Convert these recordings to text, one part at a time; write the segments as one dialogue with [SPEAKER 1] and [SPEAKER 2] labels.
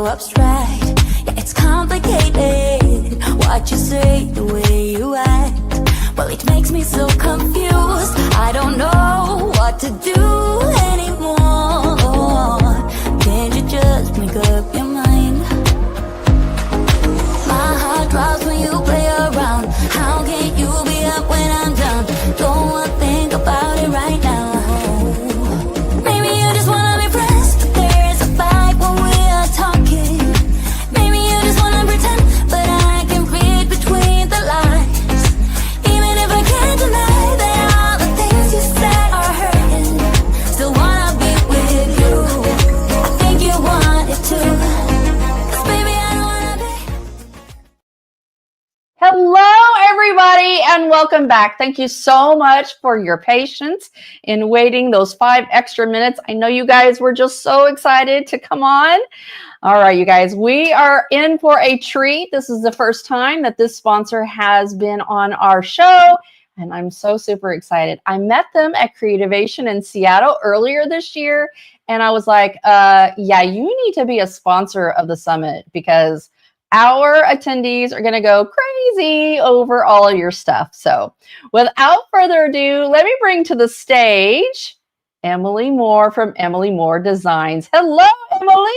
[SPEAKER 1] so abstract. Yeah, it's complicated what you say, the way you act. Well, it makes me so confused. I don't know what to do anymore. Can't you just make up your mind? My heart drops when you play around. How can you be up when I'm down? Don't wanna think about it right now. Maybe you just wanna be friends, but there is a fight when we are talking. Maybe you just wanna pretend, but I can read between the lines. Even if I can't deny that all the things you said are hurting, still wanna be with you. I think you want it too. 'Cause baby, I don't wanna be.
[SPEAKER 2] Hello, everybody, and welcome back. Thank you so much for your patience in waiting those 5 extra minutes. I know you guys were just so excited to come on. All right, you guys, we are in for a treat. This is the first time that this sponsor has been on our show, and I'm so super excited. I met them at Creativation in Seattle earlier this year, and I was like, yeah, you need to be a sponsor of the summit because our attendees are going to go crazy over all of your stuff. So without further ado, let me bring to the stage Emily Moore from Emily Moore Designs. Hello, Emily.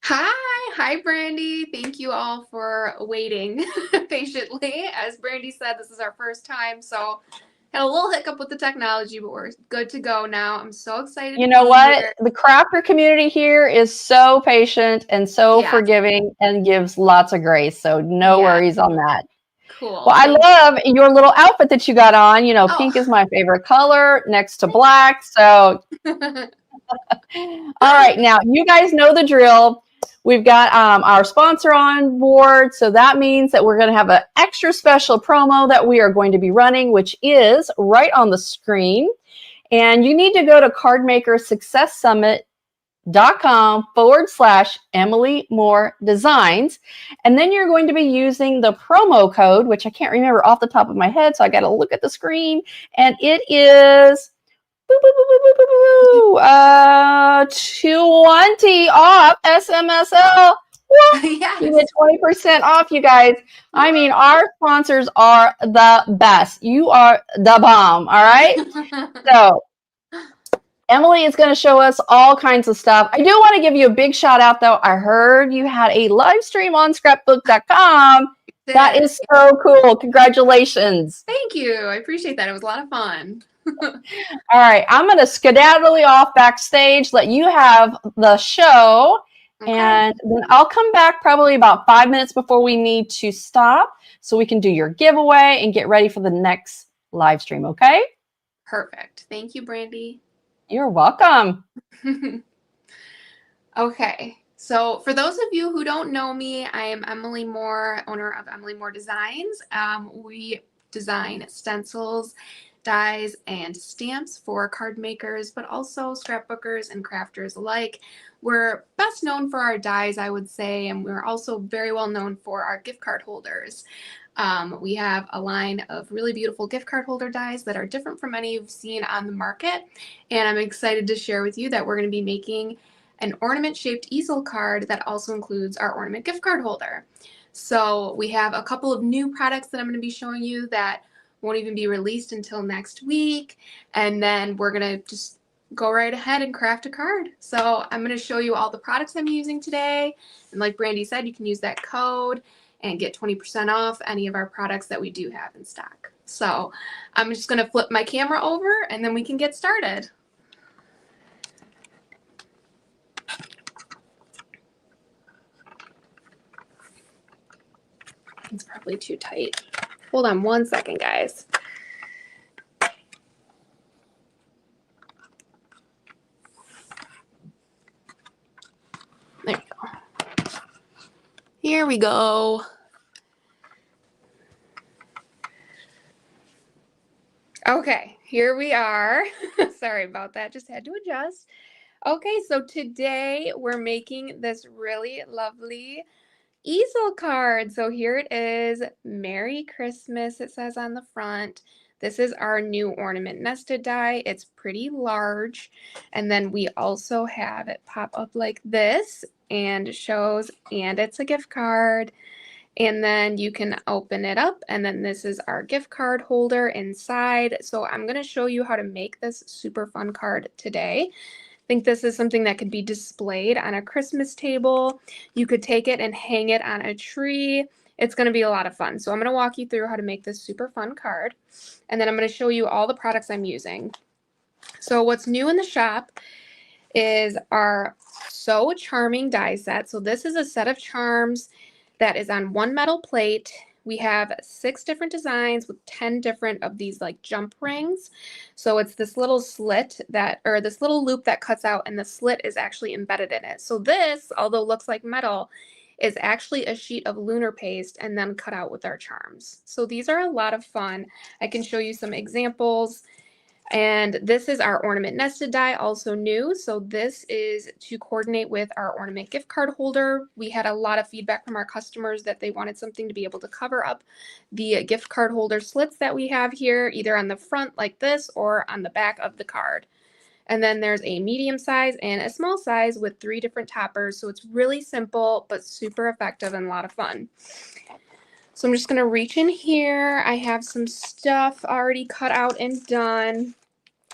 [SPEAKER 3] Hi, Brandy. Thank you all for waiting patiently. As Brandy said, this is our first time, so had a little hiccup with the technology, but we're good to go now. I'm so excited.
[SPEAKER 2] You know what? The crafter community here is so patient and so forgiving and gives lots of grace. So no worries on that.
[SPEAKER 3] Cool.
[SPEAKER 2] Well, I love your little outfit that you got on. You know, pink is my favorite color next to black. So, all right. Now, you guys know the drill. We've got our sponsor on board. So that means that we're going to have an extra special promo that we are going to be running, which is right on the screen. And you need to go to cardmakersuccesssummit.com/Emily Moore Designs. And then you're going to be using the promo code, which I can't remember off the top of my head. So I got to look at the screen. And it is 220 off SMSL.
[SPEAKER 3] Yes.
[SPEAKER 2] You get 20% off, you guys. I mean, our sponsors are the best. You are the bomb, all right? So Emily is going to show us all kinds of stuff. I do want to give you a big shout out, though. I heard you had a live stream on scrapbook.com. That is so cool. Congratulations.
[SPEAKER 3] Thank you. I appreciate that. It was a lot of fun.
[SPEAKER 2] All right. I'm going to skedaddle off backstage, let you have the show. Okay. And then I'll come back probably about 5 minutes before we need to stop so we can do your giveaway and get ready for the next live stream. Okay?
[SPEAKER 3] Perfect. Thank you, Brandy.
[SPEAKER 2] You're welcome.
[SPEAKER 3] Okay. So for those of you who don't know me, I am Emily Moore, owner of Emily Moore Designs. We design stencils, dies, and stamps for card makers, but also scrapbookers and crafters alike. We're best known for our dies, I would say, and we're also very well known for our gift card holders. We have a line of really beautiful gift card holder dies that are different from any you've seen on the market, and I'm excited to share with you that we're going to be making an ornament-shaped easel card that also includes our ornament gift card holder. So we have a couple of new products that I'm going to be showing you that won't even be released until next week, and then we're going to just go right ahead and craft a card. So I'm going to show you all the products I'm using today, and like Brandy said, you can use that code and get 20% off any of our products that we do have in stock. So I'm just going to flip my camera over and then we can get started. It's probably too tight. Hold on one second, guys. There we go. Here we go. Okay, here we are. Sorry about that, just had to adjust. Okay, so today we're making this really lovely easel card. So here it is. Merry Christmas, it says on the front. This is our new ornament nested die. It's pretty large. And then we also have it pop up like this and shows, and it's a gift card. And then you can open it up, and then this is our gift card holder inside. So I'm going to show you how to make this super fun card today. I think this is something that could be displayed on a Christmas table. You could take it and hang it on a tree. It's going to be a lot of fun. So I'm going to walk you through how to make this super fun card. And then I'm going to show you all the products I'm using. So what's new in the shop is our So Charming die set. So this is a set of charms that is on one metal plate. We have 6 different designs with 10 different of these like jump rings. So it's this little slit that, or this little loop that cuts out, and the slit is actually embedded in it. So this, although looks like metal, is actually a sheet of lunar paste and then cut out with our charms. So these are a lot of fun. I can show you some examples. And this is our ornament nested die, also new. So this is to coordinate with our ornament gift card holder. We had a lot of feedback from our customers that they wanted something to be able to cover up the gift card holder slits that we have here, either on the front like this or on the back of the card. And then there's a medium size and a small size with 3 different toppers. So it's really simple, but super effective and a lot of fun. So I'm just going to reach in here. I have some stuff already cut out and done.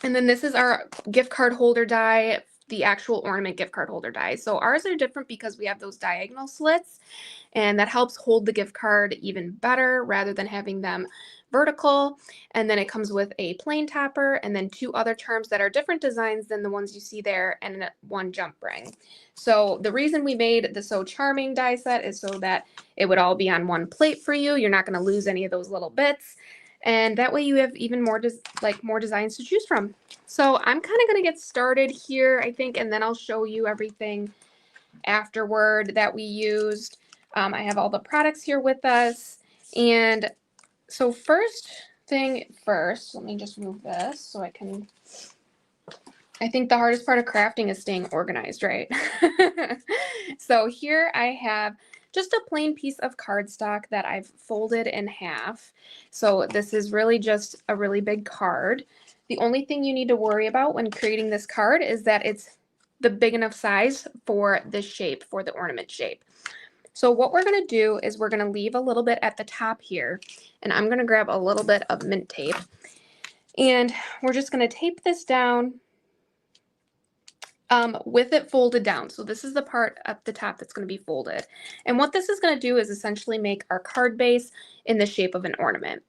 [SPEAKER 3] And then this is our gift card holder die, the actual ornament gift card holder die. So ours are different because we have those diagonal slits, and that helps hold the gift card even better rather than having them vertical. And then it comes with a plain topper and then 2 other charms that are different designs than the ones you see there, and 1 jump ring. So the reason we made the So Charming die set is so that it would all be on one plate for you. You're not going to lose any of those little bits. And that way you have even more more designs to choose from. So I'm kind of going to get started here, I think, and then I'll show you everything afterward that we used. I have all the products here with us. And so first thing first, let me just move this so I can, I think the hardest part of crafting is staying organized, right? So here I have just a plain piece of cardstock that I've folded in half. So this is really just a really big card. The only thing you need to worry about when creating this card is that it's the big enough size for the shape, for the ornament shape. So what we're going to do is we're going to leave a little bit at the top here, and I'm going to grab a little bit of mint tape, and we're just going to tape this down with it folded down. So this is the part at the top that's going to be folded. And what this is going to do is essentially make our card base in the shape of an ornament.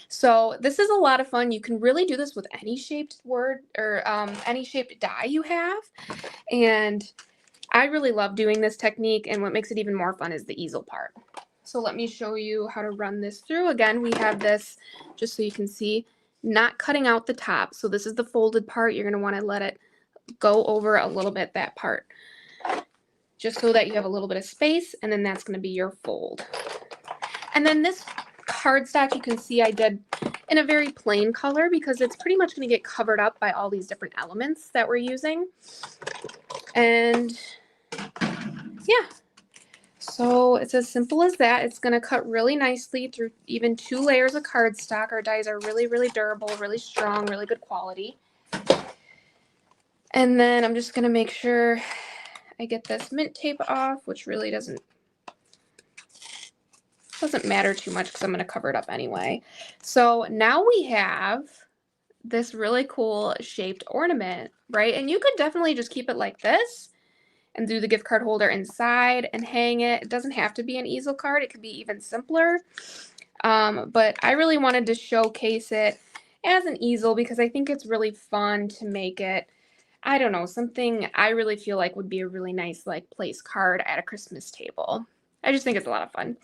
[SPEAKER 3] So this is a lot of fun. You can really do this with any shaped word or any shaped die you have. And I really love doing this technique. And what makes it even more fun is the easel part. So let me show you how to run this through. Again, we have this, just so you can see, not cutting out the top. So this is the folded part. You're going to want to let it go over a little bit, that part, just so that you have a little bit of space, and then that's going to be your fold. And then this cardstock, you can see I did in a very plain color because it's pretty much going to get covered up by all these different elements that we're using. And yeah, so it's as simple as that. It's going to cut really nicely through even 2 layers of cardstock. Our dies are really, really durable, really strong, really good quality. And then I'm just going to make sure I get this mint tape off, which really doesn't matter too much because I'm going to cover it up anyway. So now we have this really cool shaped ornament, right? And you could definitely just keep it like this and do the gift card holder inside and hang it. It doesn't have to be an easel card. It could be even simpler. But I really wanted to showcase it as an easel because I think it's really fun to make it, I don't know, something I really feel like would be a really nice like place card at a Christmas table. I just think it's a lot of fun.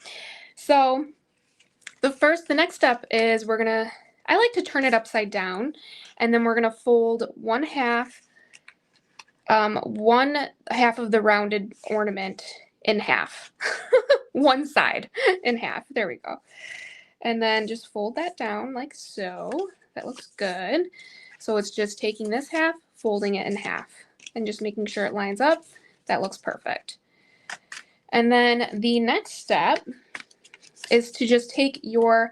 [SPEAKER 3] So the next step is I like to turn it upside down, and then we're gonna fold one half of the rounded ornament in half. One side in half. There we go. And then just fold that down like so. That looks good. So it's just taking this half, folding it in half, and just making sure it lines up. That looks perfect. And then the next step is to just take your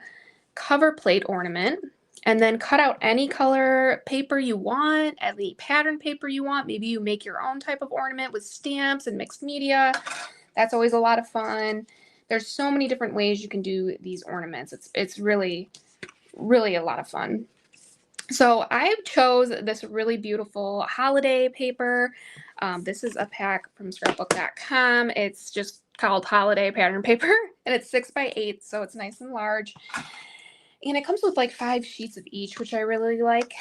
[SPEAKER 3] cover plate ornament And then cut out any color paper you want, any pattern paper you want. Maybe you make your own type of ornament with stamps and mixed media. That's always a lot of fun. There's so many different ways you can do these ornaments. It's really, really a lot of fun. So I chose this really beautiful holiday paper. This is a pack from scrapbook.com. It's just called holiday pattern paper, and it's 6 by 8, so it's nice and large. And it comes with like 5 sheets of each, which I really like.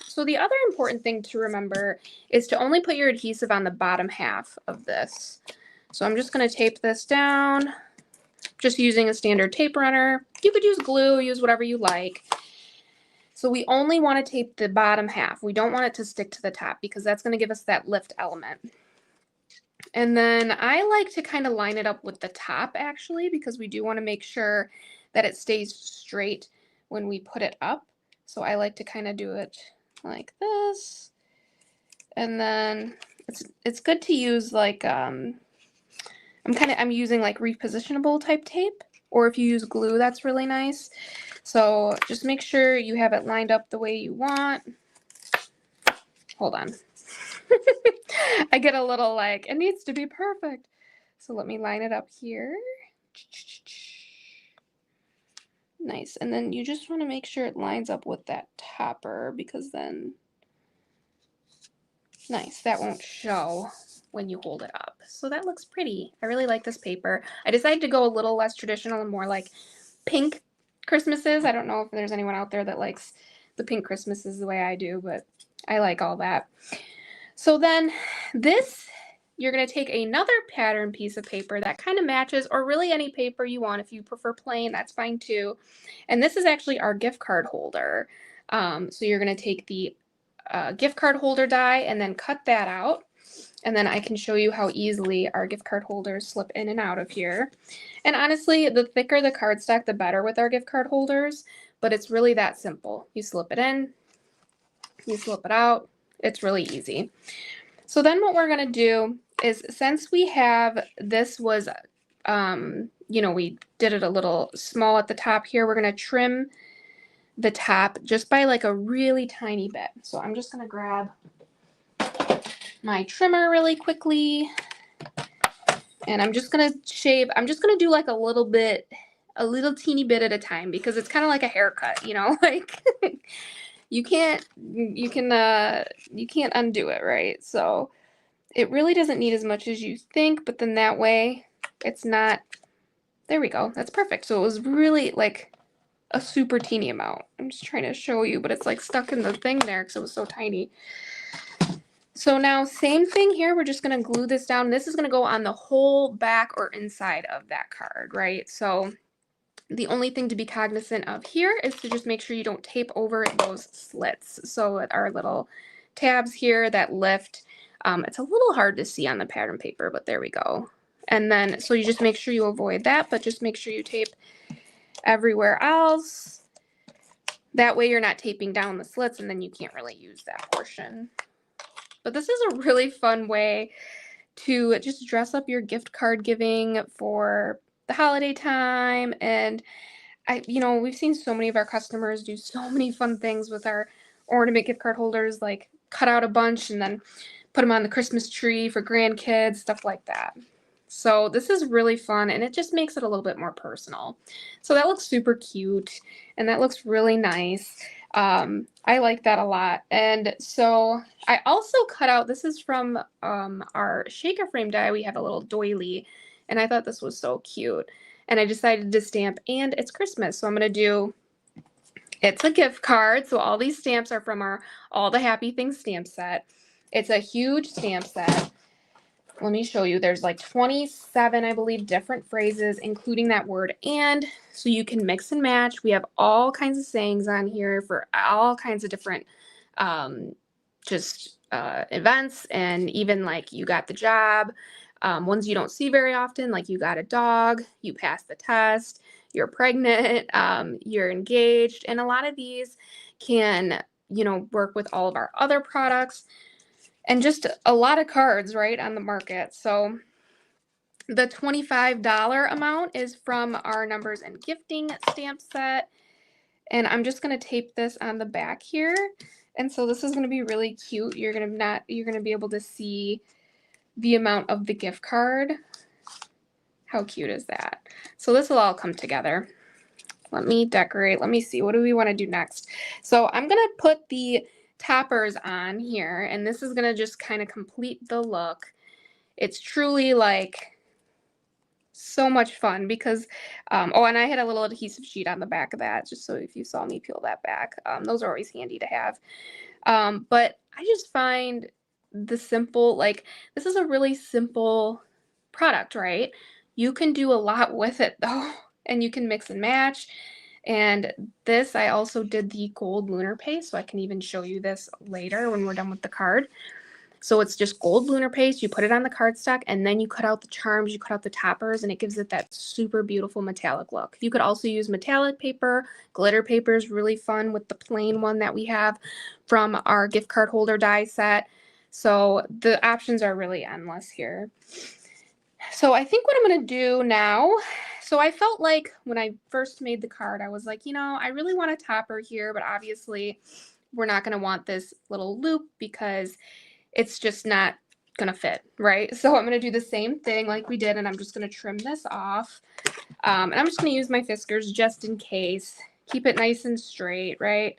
[SPEAKER 3] So the other important thing to remember is to only put your adhesive on the bottom half of this. So I'm just going to tape this down, just using a standard tape runner. You could use glue, use whatever you like. So we only want to tape the bottom half. We don't want it to stick to the top because that's going to give us that lift element. And then I like to kind of line it up with the top actually, because we do want to make sure that it stays straight when we put it up. So I like to kind of do it like this. And then it's good to use like I'm using like repositionable type tape, or if you use glue, that's really nice. So just make sure you have it lined up the way you want. Hold on. I get a little like, it needs to be perfect. So let me line it up here. Nice. And then you just want to make sure it lines up with that topper, because then, nice, that won't show when you hold it up. So that looks pretty. I really like this paper. I decided to go a little less traditional and more like pink Christmases. I don't know if there's anyone out there that likes the pink Christmases the way I do, but I like all that. So then this, you're going to take another pattern piece of paper that kind of matches, or really any paper you want. If you prefer plain, that's fine too. And this is actually our gift card holder. So you're going to take the gift card holder die and then cut that out. And then I can show you how easily our gift card holders slip in and out of here. And honestly, the thicker the cardstock, the better with our gift card holders. But it's really that simple. You slip it in, you slip it out. It's really easy. So then what we're going to do is, since we have, this was, you know, we did it a little small at the top here, we're going to trim the top just by like a really tiny bit. So I'm just going to grab my trimmer really quickly, and I'm just going to shave. I'm just going to do like a little bit, a little teeny bit at a time, because it's kind of like a haircut, you know, like you can't undo it, right? So it really doesn't need as much as you think, but then that way it's not, there we go. That's perfect. So it was really like a super teeny amount. I'm just trying to show you, but it's like stuck in the thing there because it was so tiny. So now same thing here. We're just going to glue this down. This is going to go on the whole back or inside of that card, right? So the only thing to be cognizant of here is to just make sure you don't tape over those slits. So our little tabs here that lift, it's a little hard to see on the pattern paper, but there we go. And then, so you just make sure you avoid that, but just make sure you tape everywhere else. That way you're not taping down the slits and then you can't really use that portion. But this is a really fun way to just dress up your gift card giving for the holiday time. And you know, we've seen so many of our customers do so many fun things with our ornament gift card holders, like cut out a bunch and then put them on the Christmas tree for grandkids, stuff like that. So this is really fun, and it just makes it a little bit more personal. So that looks super cute, and that looks really nice. I like that a lot. And so I also cut out, this is from our shaker frame die. We have a little doily, and I thought this was so cute. And I decided to stamp, and it's Christmas. So I'm going to do, it's a gift card. So all these stamps are from our All the Happy Things stamp set. It's a huge stamp set. Let me show you. There's like 27, I believe, different phrases, including that word "and." So you can mix and match. We have all kinds of sayings on here for all kinds of different events, and even like you got the job, ones you don't see very often, like you got a dog, you passed the test, you're pregnant, you're engaged. And a lot of these can, you know, work with all of our other products. And just a lot of cards, right, on the market. So the $25 amount is from our Numbers and Gifting stamp set. And I'm just going to tape this on the back here. And so this is going to be really cute. You're going to be able to see the amount of the gift card. How cute is that? So this will all come together. Let me decorate. Let me see. What do we want to do next? So I'm going to put the toppers on here, and this is going to just kind of complete the look. It's truly like so much fun because, oh, and I had a little adhesive sheet on the back of that, just so if you saw me peel that back, those are always handy to have. But I just find the simple, like, this is a really simple product, right? You can do a lot with it though, and you can mix and match. And this, I also did the gold lunar paste, so I can even show you this later when we're done with the card. So it's just gold lunar paste, you put it on the cardstock, and then you cut out the charms, you cut out the toppers, and it gives it that super beautiful metallic look. You could also use metallic paper. Glitter paper is really fun with the plain one that we have from our gift card holder die set. So the options are really endless here. So I think what I'm going to do now, so I felt like when I first made the card, I was like, you know, I really want a topper here, but obviously we're not going to want this little loop because it's just not going to fit, right? So I'm going to do the same thing like we did, and I'm just going to trim this off. And I'm just going to use my Fiskars just in case. Keep it nice and straight, right?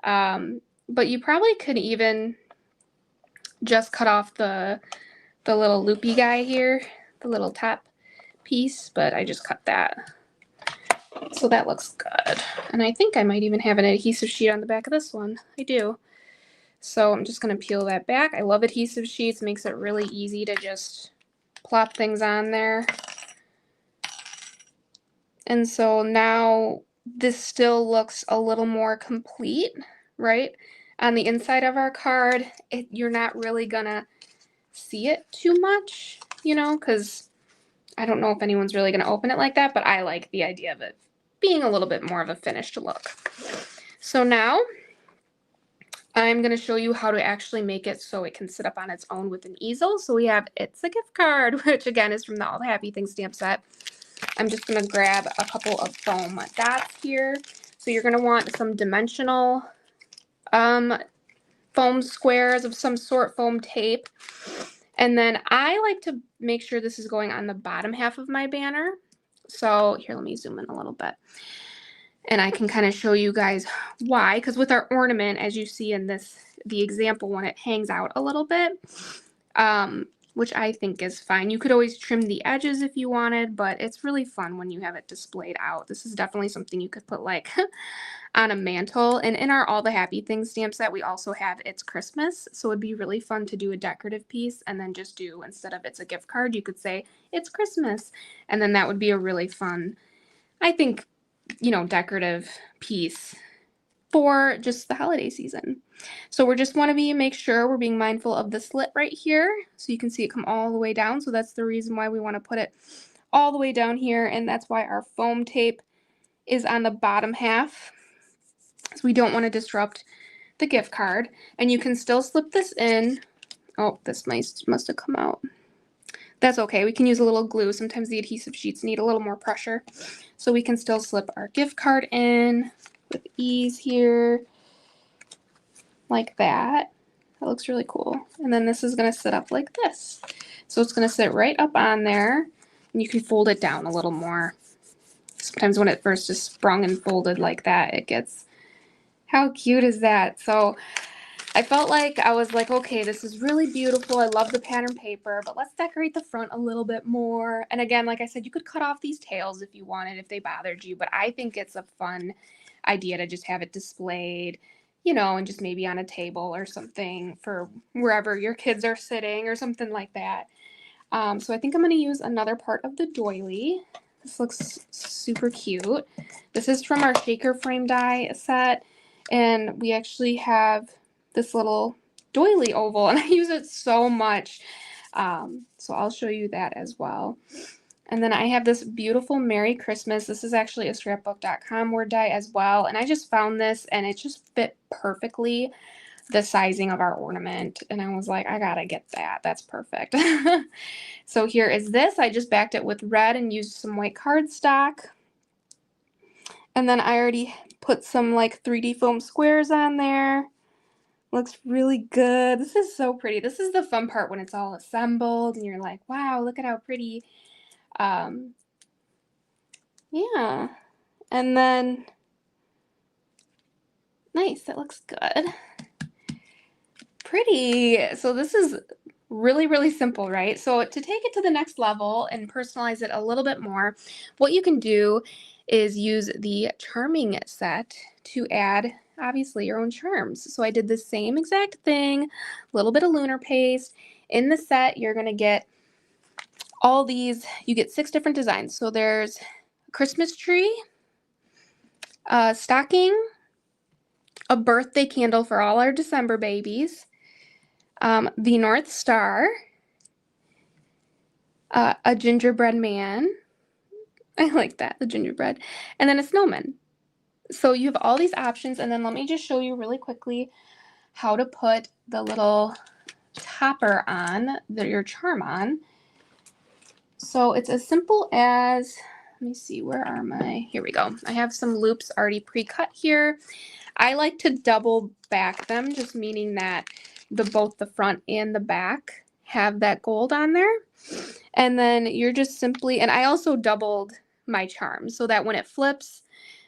[SPEAKER 3] But you probably could even just cut off the little loopy guy here, the little top piece, but I just cut that. So that looks good. And I think I might even have an adhesive sheet on the back of this one. I do. So I'm just going to peel that back. I love adhesive sheets. Makes it really easy to just plop things on there. And so now this still looks a little more complete, right? On the inside of our card, you're not really going to see it too much, you know, because I don't know if anyone's really going to open it like that, but I like the idea of it being a little bit more of a finished look. So now I'm going to show you how to actually make it so it can sit up on its own with an easel. So we have It's a Gift Card, which again is from the All the Happy Things stamp set. I'm just going to grab a couple of foam dots here. So you're going to want some dimensional foam squares of some sort, foam tape. And then I like to make sure this is going on the bottom half of my banner. So here, let me zoom in a little bit. And I can kind of show you guys why. Because with our ornament, as you see in the example one, it hangs out a little bit, which I think is fine. You could always trim the edges if you wanted, but it's really fun when you have it displayed out. This is definitely something you could put like on a mantle. And in our All the Happy Things stamp set, we also have It's Christmas. So it'd be really fun to do a decorative piece and then just do, instead of It's a Gift Card, you could say It's Christmas. And then that would be a really fun, I think, you know, decorative piece for just the holiday season. So we just want to make sure we're being mindful of the slit right here. So you can see it come all the way down. So that's the reason why we want to put it all the way down here. And that's why our foam tape is on the bottom half. So we don't want to disrupt the gift card. And you can still slip this in. Oh, this must have come out. That's okay. We can use a little glue. Sometimes the adhesive sheets need a little more pressure. So we can still slip our gift card in with ease here, like that. That looks really cool. And then this is going to sit up like this. So it's going to sit right up on there, and you can fold it down a little more. Sometimes when it first is sprung and folded like that, it gets, how cute is that? So I felt like I was like, okay, this is really beautiful. I love the pattern paper, but let's decorate the front a little bit more. And again, like I said, you could cut off these tails if you wanted, if they bothered you, but I think it's a fun idea to just have it displayed, you know, and just maybe on a table or something for wherever your kids are sitting or something like that. So I think I'm going to use another part of the doily. This looks super cute. This is from our shaker frame die set, and we actually have this little doily oval, and I use it so much. So I'll show you that as well. And then I have this beautiful Merry Christmas. This is actually a scrapbook.com word die as well. And I just found this, and it just fit perfectly the sizing of our ornament. And I was like, I gotta get that. That's perfect. So here is this. I just backed it with red and used some white cardstock. And then I already put some like 3D foam squares on there. Looks really good. This is so pretty. This is the fun part when it's all assembled and you're like, wow, look at how pretty. Yeah. And then, nice, that looks good. Pretty. So this is really, really simple, right? So to take it to the next level and personalize it a little bit more, what you can do is use the charming set to add, obviously, your own charms. So I did the same exact thing, a little bit of lunar paste. In the set, you're going to get all these, you get 6 different designs. So there's a Christmas tree, a stocking, a birthday candle for all our December babies, the North Star, a gingerbread man. I like that, the gingerbread, and then a snowman. So you have all these options, and then let me just show you really quickly how to put the little topper on, your charm on. So it's as simple as, let me see, where are my, here we go. I have some loops already pre-cut here. I like to double back them, just meaning that both the front and the back have that gold on there. And then you're just simply, and I also doubled my charm so that when it flips,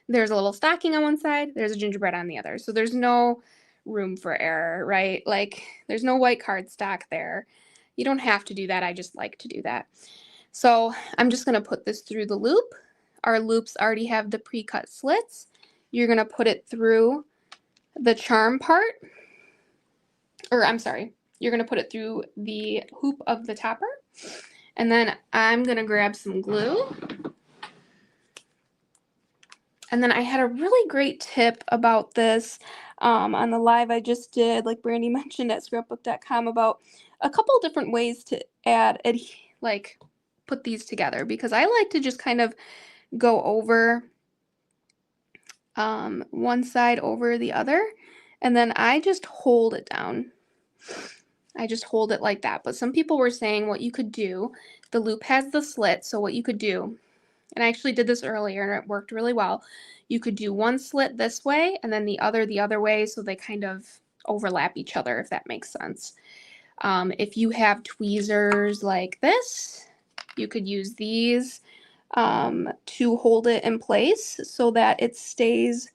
[SPEAKER 3] there's a little stocking on one side, there's a gingerbread on the other. So there's no room for error, right? Like there's no white cardstock there. You don't have to do that. I just like to do that. So I'm just going to put this through the loop. Our loops already have the pre-cut slits. You're going to put it through the charm part, or I'm sorry, you're going to put it through the hoop of the topper. And then I'm going to grab some glue. And then I had a really great tip about this on the live I just did, like Brandy mentioned at scrapbook.com, about a couple different ways to add, like put these together, because I like to just kind of go over one side over the other, and then I just hold it down. I just hold it like that. But some people were saying what you could do, the loop has the slit, so what you could do, and I actually did this earlier and it worked really well, you could do one slit this way and then the other way, so they kind of overlap each other, if that makes sense. If you have tweezers like this, you could use these to hold it in place so that it stays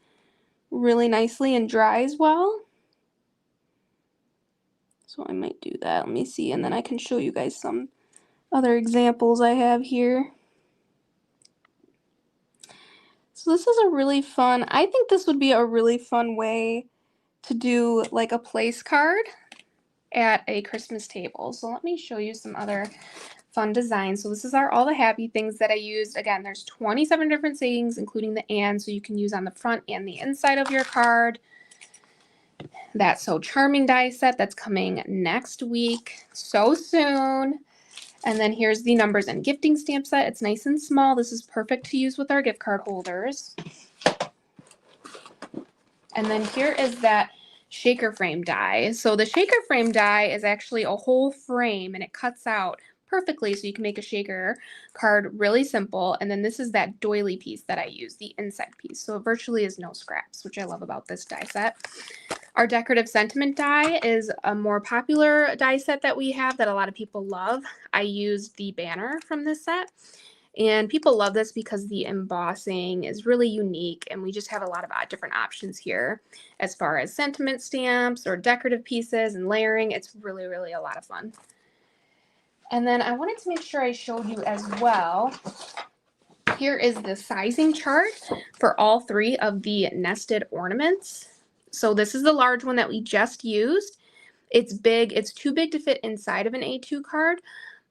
[SPEAKER 3] really nicely and dries well. So I might do that. Let me see, and then I can show you guys some other examples I have here. So this is a really fun, I think this would be a really fun way to do like a place card at a Christmas table. So let me show you some other fun designs. So this is all the happy things that I used. Again, there's 27 different sayings, including the and, so you can use on the front and the inside of your card. That So Charming die set that's coming next week, so soon. And then here's the numbers and gifting stamp set. It's nice and small. This is perfect to use with our gift card holders. And then here is that shaker frame die. So the shaker frame die is actually a whole frame, and it cuts out perfectly so you can make a shaker card really simple. And then this is that doily piece that I use, the inside piece. So it virtually is no scraps, which I love about this die set. Our decorative sentiment die is a more popular die set that we have that a lot of people love. I used the banner from this set, and people love this because the embossing is really unique, and we just have a lot of different options here as far as sentiment stamps or decorative pieces and layering. It's really, really a lot of fun. And then I wanted to make sure I showed you as well. Here is the sizing chart for all 3 of the nested ornaments. So this is the large one that we just used. It's big. It's too big to fit inside of an A2 card,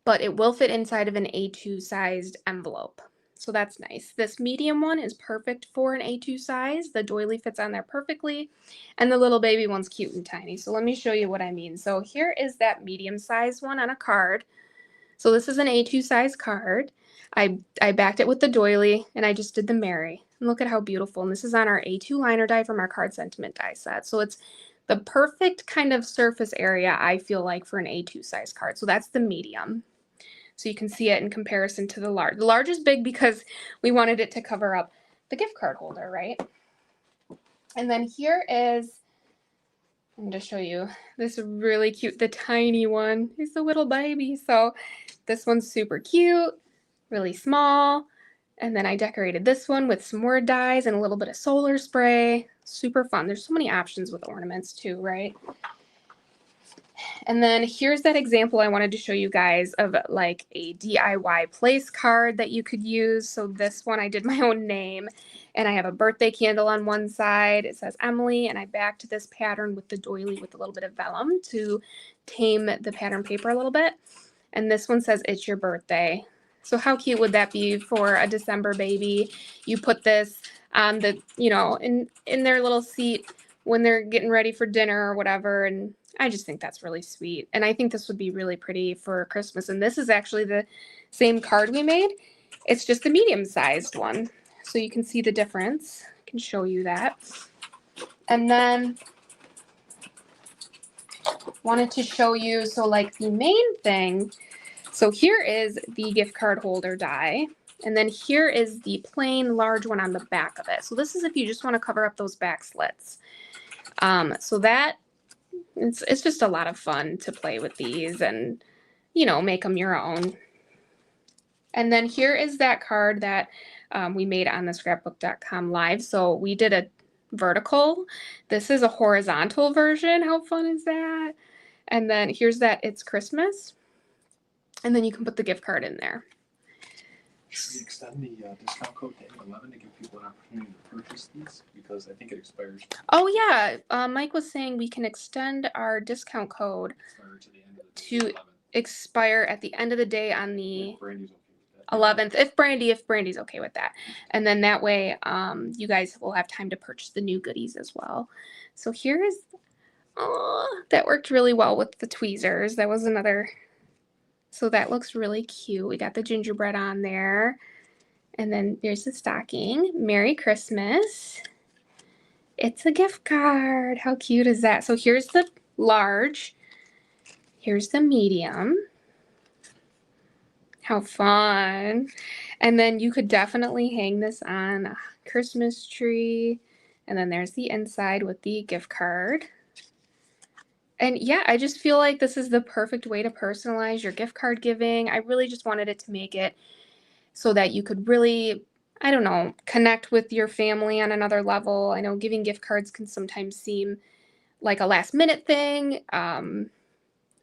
[SPEAKER 3] but it will fit inside of an A2 sized envelope. So that's nice. This medium one is perfect for an A2 size. The doily fits on there perfectly, and the little baby one's cute and tiny. So let me show you what I mean. So here is that medium size one on a card. So this is an A2 size card. I backed it with the doily, and I just did the Mary. And look at how beautiful. And this is on our A2 liner die from our card sentiment die set. So it's the perfect kind of surface area, I feel like, for an A2 size card. So that's the medium. So you can see it in comparison to the large. The large is big because we wanted it to cover up the gift card holder, right? And then here is, I'm going to show you this really cute, the tiny one. He's a little baby. So this one's super cute, really small. And then I decorated this one with some more dies and a little bit of solar spray. Super fun. There's so many options with ornaments too, right? And then here's that example I wanted to show you guys of like a DIY place card that you could use. So this one, I did my own name, and I have a birthday candle on one side. It says Emily, and I backed this pattern with the doily with a little bit of vellum to tame the pattern paper a little bit. And this one says, it's your birthday. So how cute would that be for a December baby? You put this on the, you know, in their little seat when they're getting ready for dinner or whatever. And I just think that's really sweet. And I think this would be really pretty for Christmas. And this is actually the same card we made. It's just the medium-sized one. So you can see the difference. I can show you that. And then wanted to show you, so like the main thing, so here is the gift card holder die. And then here is the plain large one on the back of it. So this is if you just want to cover up those back slits. So that it's just a lot of fun to play with these and, you know, make them your own. And then here is that card that we made on the scrapbook.com live. So we did a vertical. This is a horizontal version. How fun is that? And then here's that It's Christmas. And then you can put the gift card in there.
[SPEAKER 4] Should we extend the discount code to 11 to give people an opportunity to purchase these? Because I think it expires
[SPEAKER 3] Oh, yeah. Mike was saying we can extend our discount code
[SPEAKER 4] to the end of the
[SPEAKER 3] to
[SPEAKER 4] 11th.
[SPEAKER 3] expire at the end of the day on the
[SPEAKER 4] If Brandy's okay with that.
[SPEAKER 3] 11th, if Brandy's okay with that. And then that way, you guys will have time to purchase the new goodies as well. So here is, oh, that worked really well with the tweezers. That was another, so that looks really cute. We got the gingerbread on there. And then there's the stocking. Merry Christmas. It's a gift card. How cute is that? So here's the large. Here's the medium. How fun. And then you could definitely hang this on a Christmas tree. And then there's the inside with the gift card. And yeah, I just feel like this is the perfect way to personalize your gift card giving. I really just wanted it to make it so that you could really, I don't know, connect with your family on another level. I know giving gift cards can sometimes seem like a last minute thing.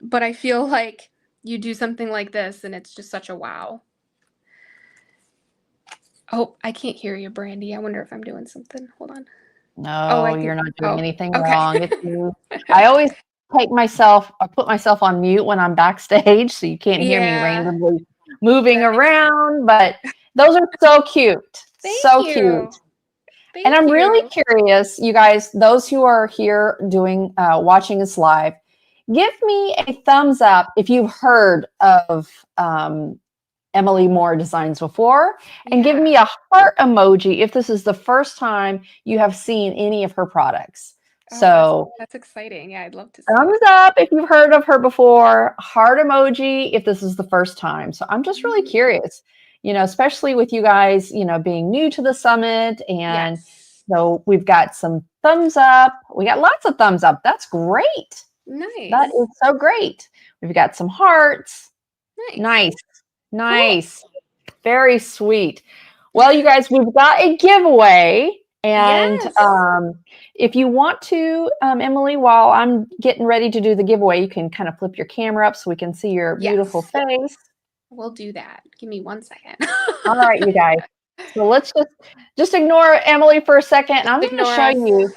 [SPEAKER 3] But I feel like you do something like this and it's just such a wow. Oh, I can't hear you, Brandy. I wonder if I'm doing something. Hold on.
[SPEAKER 2] No, you're not doing anything
[SPEAKER 3] okay.
[SPEAKER 2] wrong. It's you. I always put myself on mute when I'm backstage, so you can't hear me randomly moving around. But those are so cute.
[SPEAKER 3] Thank you.
[SPEAKER 2] Cute.
[SPEAKER 3] Thank
[SPEAKER 2] And I'm
[SPEAKER 3] you.
[SPEAKER 2] really curious, you guys, those who are here doing watching us live, give me a thumbs up if you've heard of Emily Moore Designs before, and give me a heart emoji if this is the first time you have seen any of her products.
[SPEAKER 3] Oh,
[SPEAKER 2] so
[SPEAKER 3] that's exciting. Yeah, I'd love to see
[SPEAKER 2] thumbs up if you've heard of her before, heart emoji if this is the first time. So I'm just really curious, you know, especially with you guys, you know, being new to the summit. And so we've got some thumbs up. We got lots of thumbs up. That's great.
[SPEAKER 3] Nice.
[SPEAKER 2] That is so great. We've got some hearts. Nice. Very sweet. Well, you guys, we've got a giveaway. And if you want to, Emily, while I'm getting ready to do the giveaway, you can kind of flip your camera up so we can see your beautiful face.
[SPEAKER 3] We'll do that. Give me 1 second.
[SPEAKER 2] All right, you guys. So let's just ignore Emily for a second. And I'm going to show you.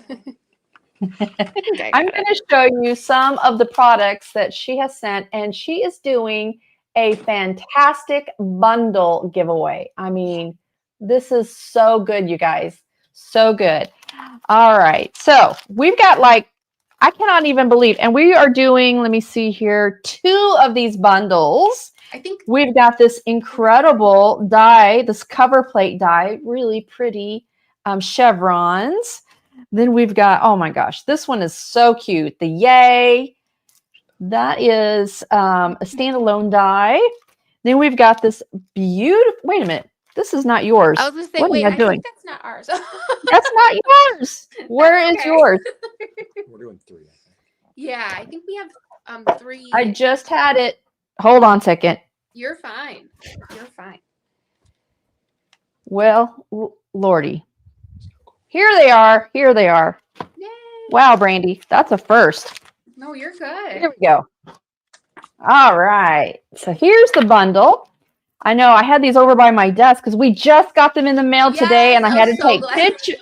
[SPEAKER 2] I'm going to show you some of the products that she has sent, and she is doing a fantastic bundle giveaway. I mean, this is so good, you guys. So good. All right. So we've got I cannot even believe, and we are doing, let me see here, 2 of these bundles.
[SPEAKER 3] I think
[SPEAKER 2] we've got this incredible die, this cover plate die, really pretty chevrons. Then we've got, oh my gosh, this one is so cute. The Yay. That is a standalone die. Then we've got this beautiful, wait a minute. This is not yours.
[SPEAKER 3] I was gonna say,
[SPEAKER 2] What
[SPEAKER 3] wait,
[SPEAKER 2] am I
[SPEAKER 3] I
[SPEAKER 2] doing?
[SPEAKER 3] think that's not ours.
[SPEAKER 2] That's not yours. Where is
[SPEAKER 3] okay.
[SPEAKER 2] yours?
[SPEAKER 4] We're doing 3, I think.
[SPEAKER 3] Yeah, I think we have 3.
[SPEAKER 2] I just had it. Hold on a second.
[SPEAKER 3] You're fine. You're fine.
[SPEAKER 2] Well, Lordy. Here they are. Here they are.
[SPEAKER 3] Yay.
[SPEAKER 2] Wow, Brandy. That's a first.
[SPEAKER 3] No, you're good.
[SPEAKER 2] Here we go. All right. So here's the bundle. I know I had these over by my desk because we just got them in the mail today,
[SPEAKER 3] Yes,
[SPEAKER 2] and I
[SPEAKER 3] I'm
[SPEAKER 2] had to
[SPEAKER 3] so
[SPEAKER 2] take
[SPEAKER 3] glad.
[SPEAKER 2] pictures.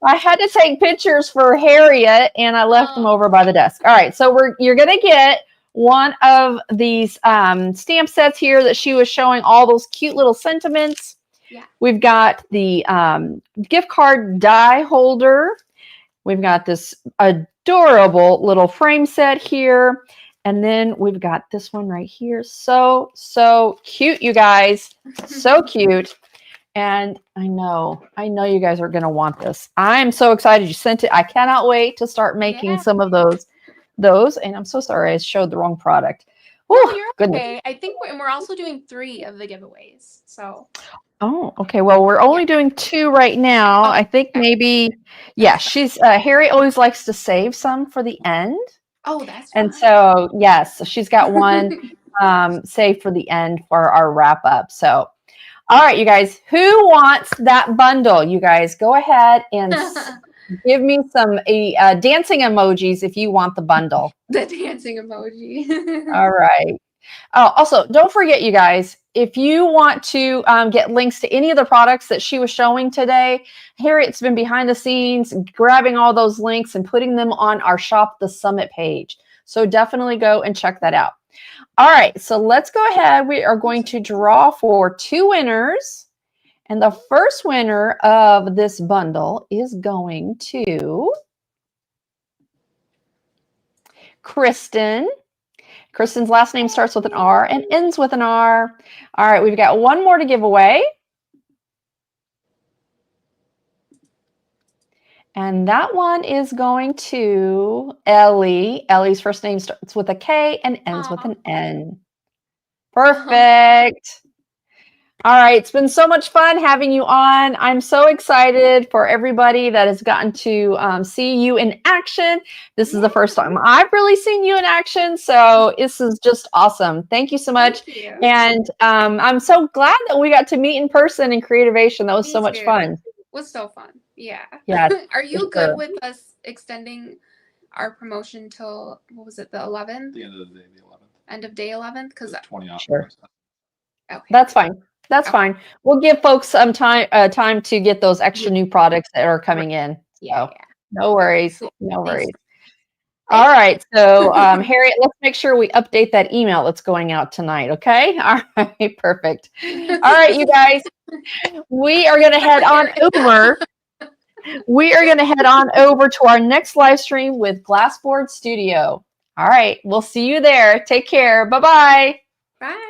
[SPEAKER 2] I had to take pictures for Harriet, and I left them over by the desk. All right, so you're gonna get one of these stamp sets here that she was showing all those cute little sentiments.
[SPEAKER 3] Yeah.
[SPEAKER 2] We've got the gift card die holder. We've got this adorable little frame set here. And then we've got this one right here. So cute, you guys. So cute. And I know you guys are going to want this. I'm so excited you sent it. I cannot wait to start making some of those. And I'm so sorry I showed the wrong product.
[SPEAKER 3] No,
[SPEAKER 2] Whew,
[SPEAKER 3] you're
[SPEAKER 2] goodness.
[SPEAKER 3] okay. I think we're also doing 3 of the giveaways. So.
[SPEAKER 2] Oh, okay. Well, we're only doing 2 right now. I think maybe, she's Harry always likes to save some for the end.
[SPEAKER 3] Oh, that's fine.
[SPEAKER 2] And so, yes, so she's got one saved for the end for our wrap up. So, all right, you guys, who wants that bundle? You guys go ahead and give me some dancing emojis if you want the bundle.
[SPEAKER 3] The dancing emoji.
[SPEAKER 2] All right. Oh, also, don't forget, you guys, if you want to get links to any of the products that she was showing today, Harriet's been behind the scenes grabbing all those links and putting them on our Shop the Summit page. So definitely go and check that out. All right, so let's go ahead. We are going to draw for 2 winners. And the first winner of this bundle is going to Kristen. Kristen's last name starts with an R and ends with an R. All right, we've got one more to give away. And that one is going to Ellie. Ellie's first name starts with a K and ends with an N. Perfect. All right, it's been so much fun having you on. I'm so excited for everybody that has gotten to see you in action. This is the first time I've really seen you in action, so this is just awesome. Thank you so much.
[SPEAKER 3] Thank you.
[SPEAKER 2] And I'm so glad that we got to meet in person in Creativation. That was so much fun.
[SPEAKER 3] It was so fun. Yeah.
[SPEAKER 2] Yeah.
[SPEAKER 3] Are you good with us extending our promotion till, what was it, the 11th?
[SPEAKER 4] The end of the day, the 11th.
[SPEAKER 3] End of day 11th? Because
[SPEAKER 4] 20 off.
[SPEAKER 2] Sure.
[SPEAKER 3] Okay.
[SPEAKER 2] That's fine. That's fine. We'll give folks some time to get those extra new products that are coming in.
[SPEAKER 3] Yeah.
[SPEAKER 2] So, no worries.
[SPEAKER 3] Cool.
[SPEAKER 2] No worries.
[SPEAKER 3] Thanks.
[SPEAKER 2] All right. So, Harriet, let's make sure we update that email that's going out tonight. Okay. All right. Perfect. All right, you guys, we are going to head on over. We are going to head on over to our next live stream with Glassboard Studio. All right. We'll see you there. Take care. Bye-bye.
[SPEAKER 3] Bye.